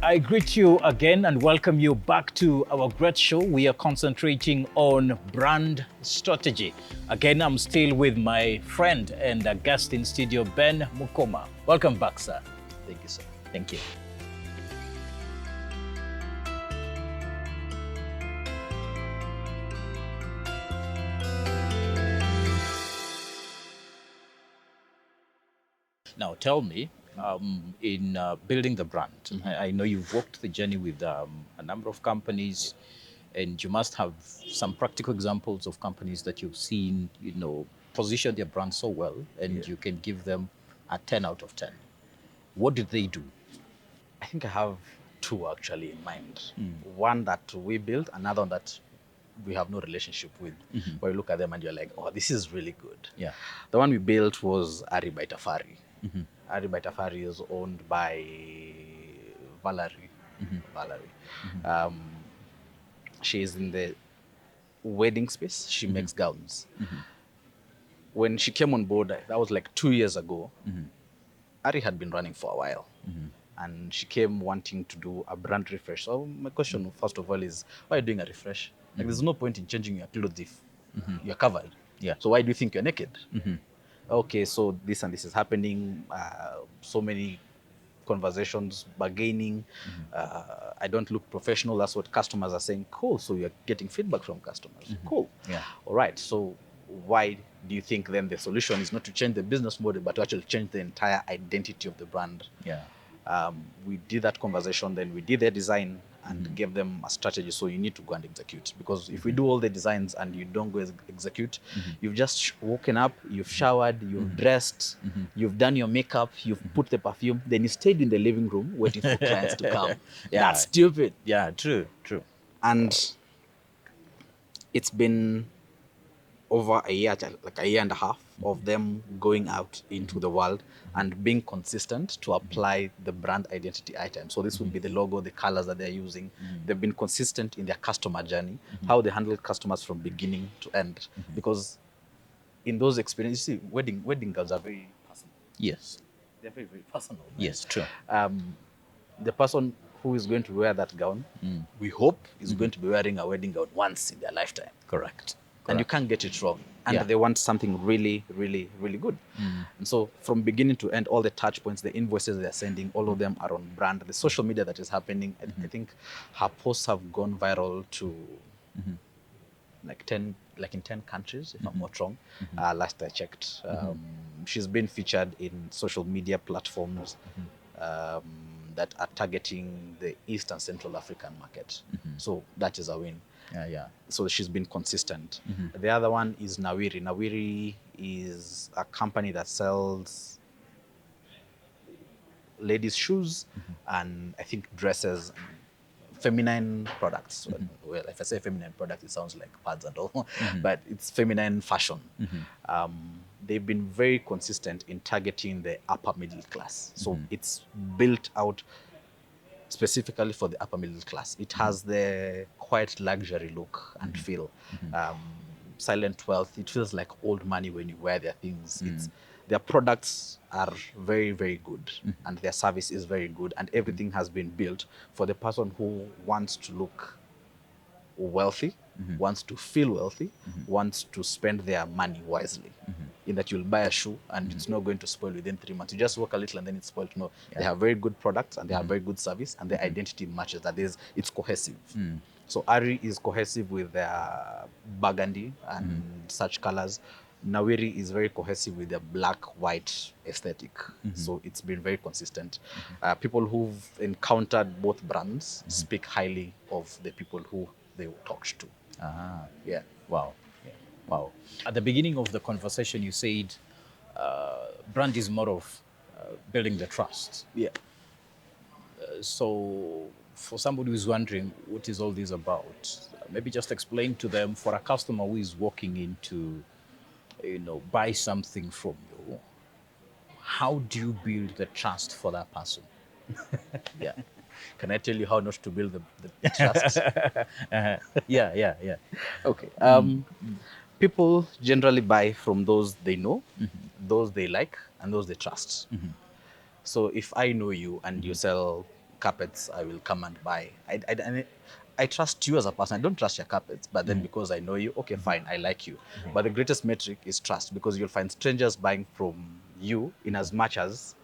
I greet you again and welcome you back to our great show. We are concentrating on brand strategy. Again, I'm still with my friend and a guest in studio, Ben Mukoma. Welcome back, sir. Thank you, sir. Thank you. Now, tell me, in building the brand, I know you've walked the journey with a number of companies, and you must have some practical examples of companies that you've seen, position their brand so well, and you can give them a 10 out of 10. What did they do? I think I have two actually in mind. One that we built, another one that we have no relationship with. Where you look at them and you're like, oh, this is really good. Yeah. The one we built was Ari by Tafari. Ari by Tafari is owned by Valerie. Valerie. She is in the wedding space. She makes gowns. When she came on board, that was like 2 years ago. Ari had been running for a while. And she came wanting to do a brand refresh. So my question, first of all, is why are you doing a refresh? Like, there's no point in changing your clothes if you're covered. Yeah. So why do you think you're naked? Okay, so this and this is happening. So many conversations, bargaining. I don't look professional. That's what customers are saying. Cool. So you're getting feedback from customers. Cool. Yeah. All right. So why do you think then the solution is not to change the business model, but to actually change the entire identity of the brand? Yeah. We did that conversation, then we did the design and gave them a strategy. So you need to go and execute, because if we do all the designs and you don't go execute, you've just woken up, you've showered, you've dressed, you've done your makeup, you've put the perfume, then you stayed in the living room waiting for clients to come. Yeah. That's stupid. Yeah, true. And it's been over a year, like a year and a half of them going out into the world and being consistent to apply the brand identity item. So this would be the logo, the colors that they're using. They've been consistent in their customer journey, how they handle customers from beginning to end. Because in those experiences, you see, wedding gowns are very personal. Yes. They're very, very personal. Right? Yes, true. The person who is going to wear that gown, we hope, is going to be wearing a wedding gown once in their lifetime. Correct. And you can't get it wrong. And Yeah. they want something really, really, really good. And so from beginning to end, all the touch points, the invoices they're sending, all of them are on brand. The social media that is happening, I think her posts have gone viral to like in 10 countries, if I'm not wrong. Last I checked. She's been featured in social media platforms that are targeting the East and Central African market. So that is a win. Yeah. So she's been consistent. The other one is Nawiri. Nawiri is a company that sells ladies' shoes and I think dresses, feminine products. Well, if I say feminine product, it sounds like pads and all, but it's feminine fashion. They've been very consistent in targeting the upper middle class. So it's built out specifically for the upper middle class. It has the quite luxury look and feel. Silent wealth. It feels like old money when you wear their things. Their products are very, very good, and their service is very good, and everything has been built for the person who wants to look wealthy, wants to feel wealthy, wants to spend their money wisely. In that you'll buy a shoe and it's not going to spoil within 3 months. You just walk a little and then it's spoiled. No, they have very good products and they have very good service, and their identity matches that. It's cohesive. So Ari is cohesive with their burgundy and such colors. Nawiri is very cohesive with the black, white aesthetic. So it's been very consistent. People who've encountered both brands speak highly of the people who they talked to. Yeah. Wow. Wow. At the beginning of the conversation, you said brand is more of building the trust. Yeah. So for somebody who's wondering what is all this about, maybe just explain to them, for a customer who is walking in to, buy something from you, how do you build the trust for that person? Yeah. Can I tell you how not to build the trust? Yeah. Okay. People generally buy from those they know, those they like, and those they trust. So if I know you and you sell carpets, I will come and buy. I trust you as a person. I don't trust your carpets, but then because I know you, okay, fine, I like you. But the greatest metric is trust, because you'll find strangers buying from you in as much as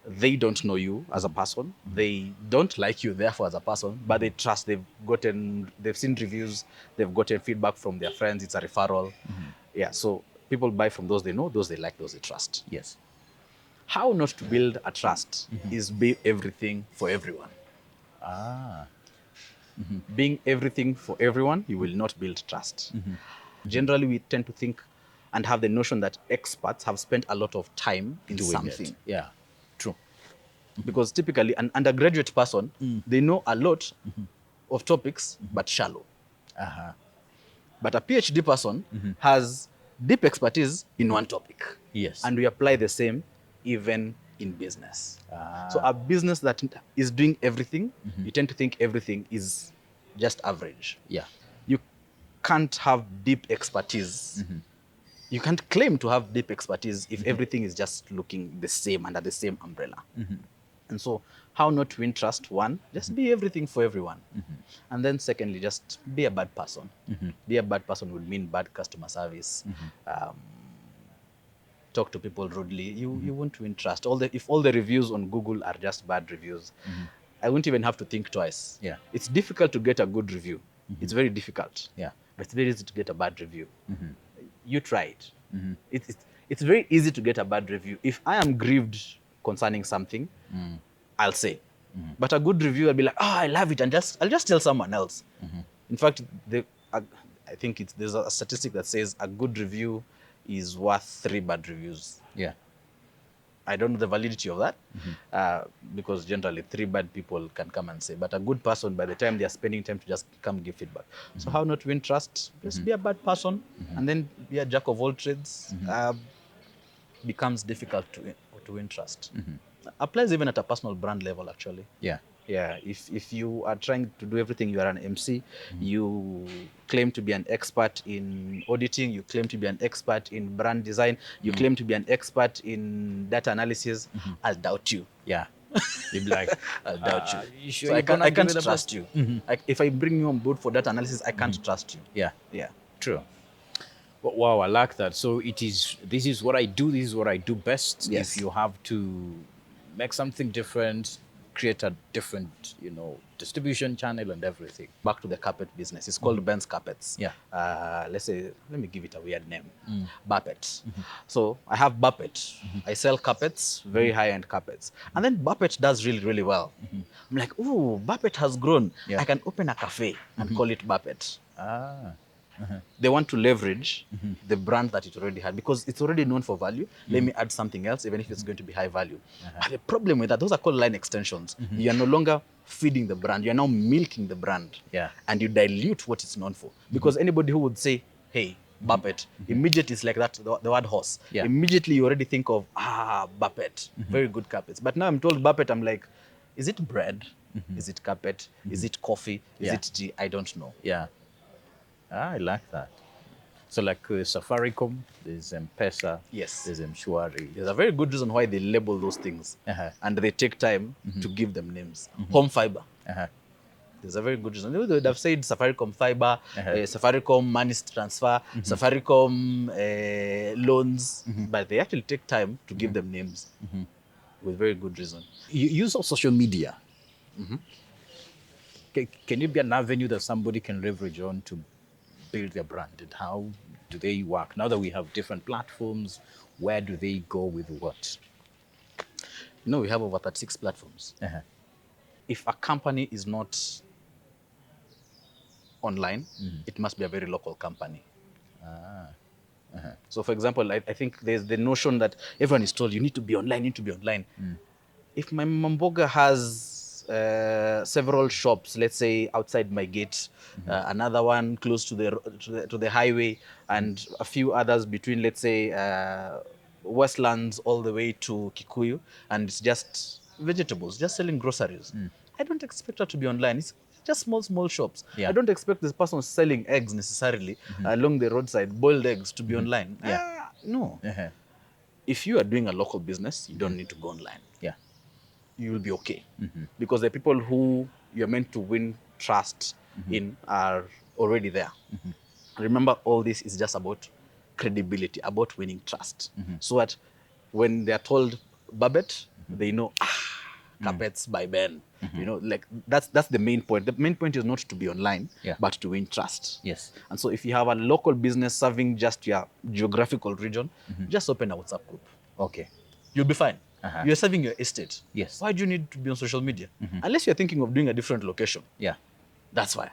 they don't know you as a person. They don't like you, therefore, as a person, but they trust. They've seen reviews, they've gotten feedback from their friends. It's a referral. Yeah, so people buy from those they know, those they like, those they trust. Yes. How not to build a trust is be everything for everyone. Being everything for everyone, you will not build trust. Generally, we tend to think and have the notion that experts have spent a lot of time in Doing something. it. Yeah. True. Because typically, an undergraduate person, they know a lot of topics, but shallow. But a PhD person has deep expertise in one topic. Yes. And we apply the same even in business. So a business that is doing everything, you tend to think everything is just average. Yeah. You can't have deep expertise. You can't claim to have deep expertise if everything is just looking the same under the same umbrella. And so, how not to win trust? One, just be everything for everyone. And then secondly, just be a bad person. Be a bad person would mean bad customer service. Talk to people rudely. You won't win trust. If all the reviews on Google are just bad reviews, I wouldn't even have to think twice. Yeah. It's difficult to get a good review. It's very difficult. Yeah. But it's very easy to get a bad review. You try it. It's very easy to get a bad review. If I am grieved concerning something, I'll say. But a good review, I'll be like, oh, I love it, and I'll just tell someone else. In fact, I think there's a statistic that says a good review is worth 3 bad reviews. Yeah. I don't know the validity of that, because generally 3 bad people can come and say, but a good person, by the time they are spending time to just come give feedback. So how not win trust? Just be a bad person, and then be a jack of all trades. Becomes difficult to win trust. Applies even at a personal brand level, actually. Yeah. Yeah, if you are trying to do everything, you are an MC, you claim to be an expert in auditing, you claim to be an expert in brand design, you claim to be an expert in data analysis, I'll doubt you. Yeah. You'd be like, I'll doubt you. you sure So you're gonna I give can't it a trust you. If I bring you on board for data analysis, I can't trust you. Yeah. Yeah. True. Wow, I like that. So this is what I do, this is what I do best. Yes. If you have to make something different, create a different, distribution channel and everything. Back to the carpet business. It's called Ben's Carpets. Yeah. Let me give it a weird name. Buppet. So I have Buppet. I sell carpets, very high-end carpets. And then Buppet does really, really well. I'm like, ooh, Buppet has grown. Yeah. I can open a cafe and call it Buppet. Ah. They want to leverage the brand that it already had, because it's already known for value. Let me add something else, even if it's going to be high value. But the problem with that, those are called line extensions. You are no longer feeding the brand. You are now milking the brand. Yeah. And you dilute what it's known for. Because anybody who would say, hey, Buppet, immediately it's like that, the word horse. Yeah. Immediately you already think of, Buppet, very good carpets. But now I'm told Buppet, I'm like, is it bread? Is it carpet? Is it coffee? Is Yeah. it tea? I don't know. Yeah. I like that. So like Safaricom, there's M-Pesa, Yes. there's M-Shwari. There's a very good reason why they label those things. And they take time to give them names. Home fiber. There's a very good reason. They would have said Safaricom fiber, Safaricom money transfer, Safaricom loans, but they actually take time to give them names with very good reason. You use of social media. Can it be an avenue that somebody can leverage on to build their brand? And how do they work? Now that we have different platforms, where do they go with what? We have over 36 platforms. If a company is not online, it must be a very local company. So, for example, I think there's the notion that everyone is told you need to be online, you need to be online. If my Mamboga has several shops, let's say outside my gate, another one close to the highway, and a few others between, let's say, Westlands all the way to Kikuyu, and it's just vegetables, just selling groceries. I don't expect her to be online. It's just small shops. Yeah. I don't expect this person selling eggs necessarily along the roadside, boiled eggs, to be online. No. If you are doing a local business, you don't need to go online. Yeah. you will be okay. Because the people who you're meant to win trust in are already there. Remember, all this is just about credibility, about winning trust. So that when they're told Babet, they know, carpets by Ben. You know, like that's the main point. The main point is not to be online, Yeah. but to win trust. Yes. And so if you have a local business serving just your geographical region, just open a WhatsApp group. Okay. You'll be fine. Uh-huh. You're serving your estate. Yes. Why do you need to be on social media? Unless you're thinking of doing a different location. Yeah. That's why.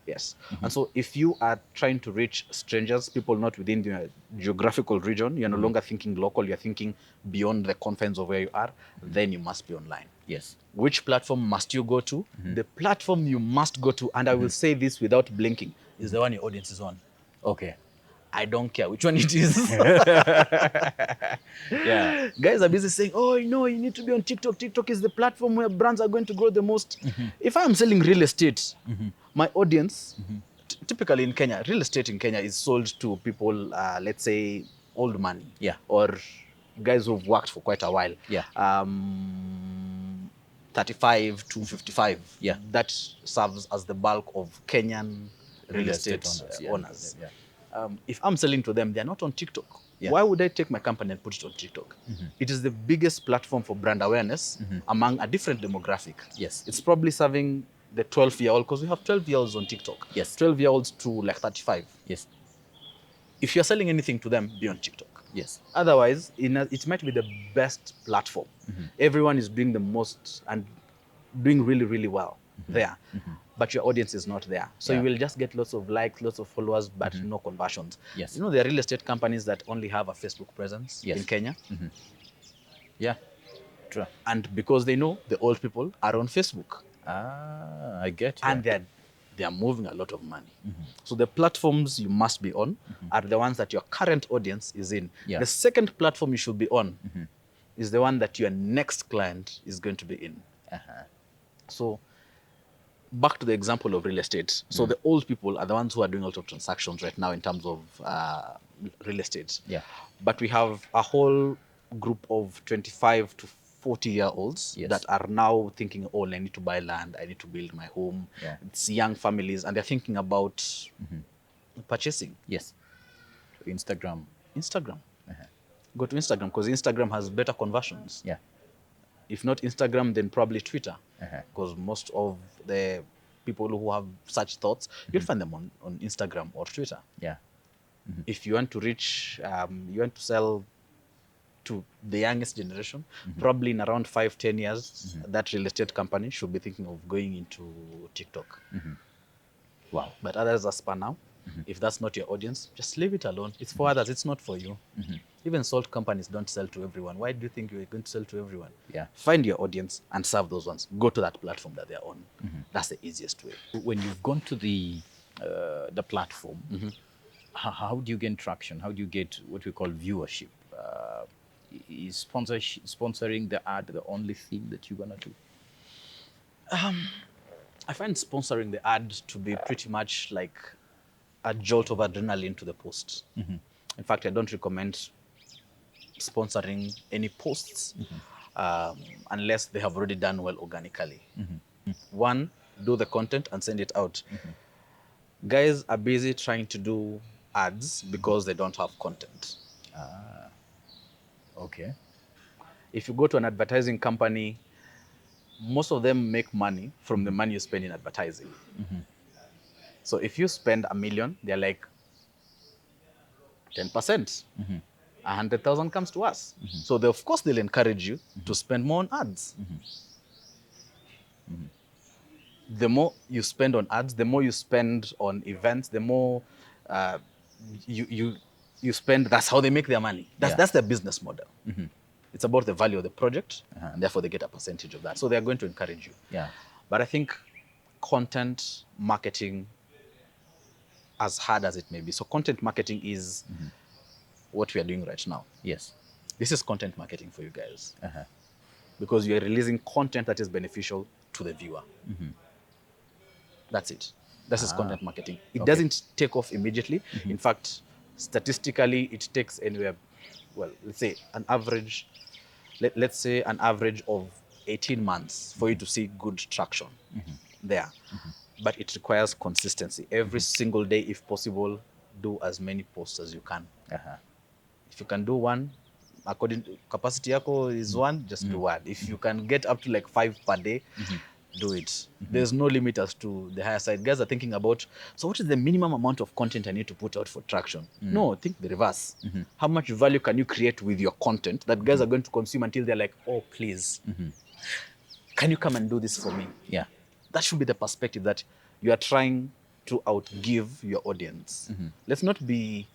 Yes. And so if you are trying to reach strangers, people not within your geographical region, you're no longer thinking local, you're thinking beyond the confines of where you are, then you must be online. Yes. Which platform must you go to? The platform you must go to, and I will say this without blinking, is the one your audience is on. Okay. I don't care which one it is. Yeah. Guys are busy saying, oh, no, you need to be on TikTok. TikTok is the platform where brands are going to grow the most. If I'm selling real estate, my audience, typically in Kenya, real estate in Kenya is sold to people, let's say, old money. Yeah. Or guys who've worked for quite a while. Yeah. 35 to 55. Yeah. That serves as the bulk of Kenyan real estate owners. Yeah. If I'm selling to them, they're not on TikTok. Yeah. Why would I take my company and put it on TikTok? It is the biggest platform for brand awareness among a different demographic. Yes. It's probably serving the 12-year-old, because we have 12-year-olds on TikTok. Yes. 12-year-olds to like 35. Yes. If you're selling anything to them, be on TikTok. Yes. Otherwise, it might be the best platform. Everyone is doing the most and doing really, really well there. But your audience is not there. So Yeah. you will just get lots of likes, lots of followers, but no conversions. Yes. You know, there are real estate companies that only have a Facebook presence Yes. in Kenya. Yeah. True. And because they know the old people are on Facebook. I get you. And they are moving a lot of money. So the platforms you must be on are the ones that your current audience is in. Yeah. The second platform you should be on is the one that your next client is going to be in. So back to the example of real estate. So the old people are the ones who are doing a lot of transactions right now in terms of real estate. Yeah. But we have a whole group of 25 to 40-year-olds Yes. that are now thinking, oh, I need to buy land, I need to build my home. Yeah. It's young families, and they're thinking about purchasing. Yes. Instagram. Instagram. Go to Instagram, because Instagram has better conversions. Yeah. If not Instagram, then probably Twitter. Uh-huh. Because most of the people who have such thoughts, you'll find them on Instagram or Twitter. Yeah. If you want to reach, you want to sell to the youngest generation, probably in around 5-10 years, that real estate company should be thinking of going into TikTok. Wow. But others are spun now. If that's not your audience, just leave it alone. It's for others, it's not for you. Even salt companies don't sell to everyone. Why do you think you're going to sell to everyone? Yeah. Find your audience and serve those ones. Go to that platform that they're on. That's the easiest way. When you've gone to the platform, how do you gain traction? How do you get what we call viewership? Is sponsoring the ad the only thing that you're gonna do? I find sponsoring the ad to be pretty much like a jolt of adrenaline to the post. In fact, I don't recommend sponsoring any posts unless they have already done well organically. One, do the content and send it out. Guys are busy trying to do ads because they don't have content. Okay. If you go to an advertising company, most of them make money from the money you spend in advertising. So if you spend $1 million, they're like 10%. 100,000 comes to us. So of course they'll encourage you to spend more on ads. The more you spend on ads, the more you spend on events, the more you spend. That's how they make their money. That's their business model. It's about the value of the project, and therefore they get a percentage of that. So they're going to encourage you. Yeah. But I think content marketing, as hard as it may be, so content marketing is what we are doing right now. Yes. This is content marketing for you guys. Because you are releasing content that is beneficial to the viewer. That's it. This is content marketing. It doesn't take off immediately. In fact, statistically, it takes anywhere, well, let's say an average, let's say an average of 18 months for you to see good traction there. But it requires consistency. Every single day, if possible, do as many posts as you can. Uh-huh. If you can do one, according to capacity yako is one, just do one. If you can get up to like 5 per day, do it. There's no limit as to the higher side. Guys are thinking about, so what is the minimum amount of content I need to put out for traction? No, think the reverse. How much value can you create with your content that guys are going to consume until they're like, oh, please, can you come and do this for me? Yeah. That should be the perspective, that you are trying to outgive your audience. Let's not be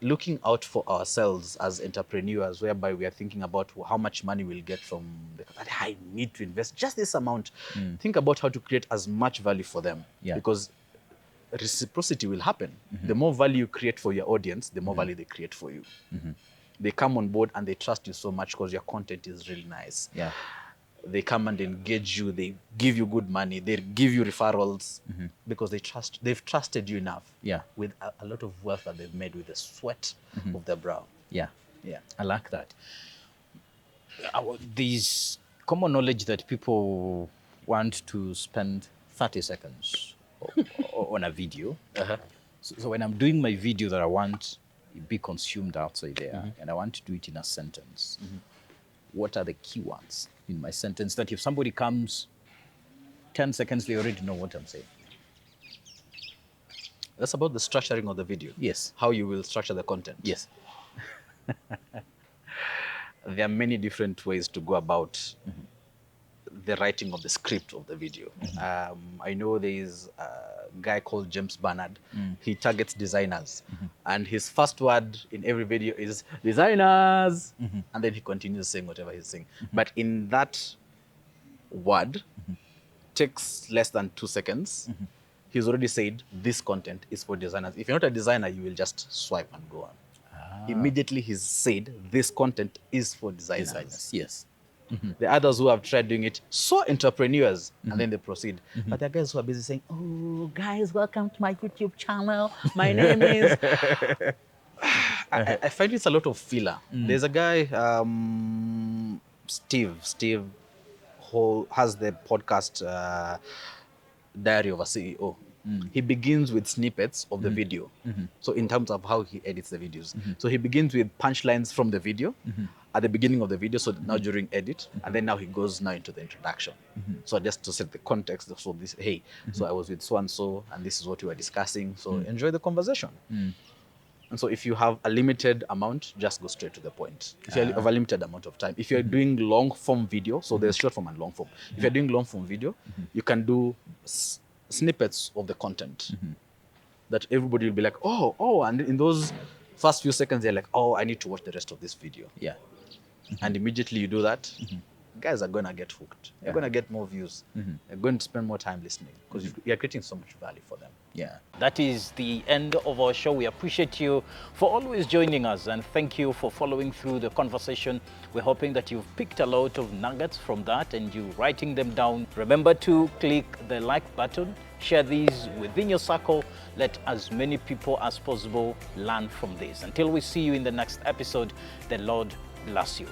looking out for ourselves as entrepreneurs, whereby we are thinking about how much money we'll get from I need to invest just this amount. Think about how to create as much value for them. Yeah. Because reciprocity will happen. The more value you create for your audience, the more value they create for you. They come on board and they trust you so much because your content is really nice. Yeah. They come and engage you. They give you good money. They give you referrals because they've trusted you enough. Yeah. With a lot of wealth that they've made with the sweat of their brow. Yeah. Yeah. I like that. There's common knowledge that people want to spend 30 seconds on a video. So when I'm doing my video that I want to be consumed outside there, and I want to do it in a sentence, what are the keywords in my sentence that if somebody comes 10 seconds, they already know what I'm saying? That's about the structuring of the video. Yes. How you will structure the content. Yes. There are many different ways to go about the writing of the script of the video. I know there is a guy called James Bernard. He targets designers. And his first word in every video is designers. And then he continues saying whatever he's saying. But in that word, takes less than 2 seconds. He's already said this content is for designers. If you're not a designer, you will just swipe and go on. Immediately he's said this content is for designers. Yes. The others who have tried doing it, so entrepreneurs, and then they proceed. But there are guys who are busy saying, oh, guys, welcome to my YouTube channel. My name is... I find it's a lot of filler. There's a guy, Steve, who has the podcast Diary of a CEO. He begins with snippets of the video. So in terms of how he edits the videos. So he begins with punchlines from the video at the beginning of the video. So now during edit, and then now he goes now into the introduction. So just to set the context. So this, hey, so I was with so-and-so, and this is what we were discussing. So enjoy the conversation. And so if you have a limited amount, just go straight to the point. If you have a limited amount of time. If you're doing long form video, so there's short form and long form. If you're doing long form video, you can do snippets of the content that everybody will be like, oh, and in those first few seconds, they're like, oh, I need to watch the rest of this video. Yeah. And immediately you do that, guys are going to get hooked. They're going to get more views. They're going to spend more time listening because you're creating so much value for them. Yeah. That is the end of our show. We appreciate you for always joining us, and thank you for following through the conversation. We're hoping that you've picked a lot of nuggets from that and you writing them down. Remember to click the like button, share these within your circle. Let as many people as possible learn from this. Until we see you in the next episode, the Lord bless you.